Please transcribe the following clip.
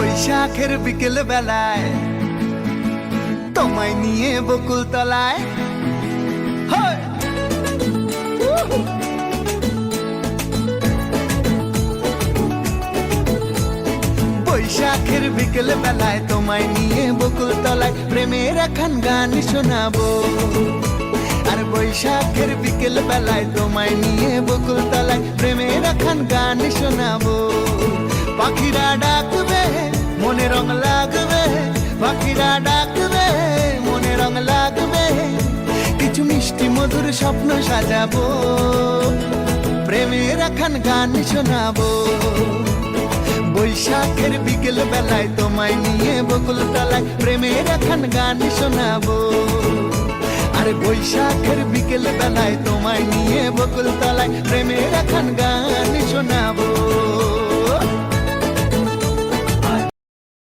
বৈশাখের বিকেল বেলায় তোমায় নিয়ে বকুল তলায় বৈশাখের বিকেল বেলায় তোমায় নিয়ে বকুল তলায় প্রেমের এখন গান শোনাবো। আর বৈশাখের বিকেল বেলায় তোমায় নিয়ে বকুল তলায় প্রেমের এখন গান শোনাবো। পাখিরা ডাকবে মনে রং লাগবে, পাখিরা ডাকবে মনে রং লাগবে, কিছু মিষ্টি মধুর স্বপ্ন সাজাবো, প্রেমের এখন গান শোনাবো। বৈশাখের বিকেল বেলায় তোমায় নিয়ে বকুল তলায় প্রেমের এখন গান শোনাবো। আরে বৈশাখের বিকেল বেলায় তোমায় নিয়ে বকুল তলায় প্রেমের এখন গান শোনাবো।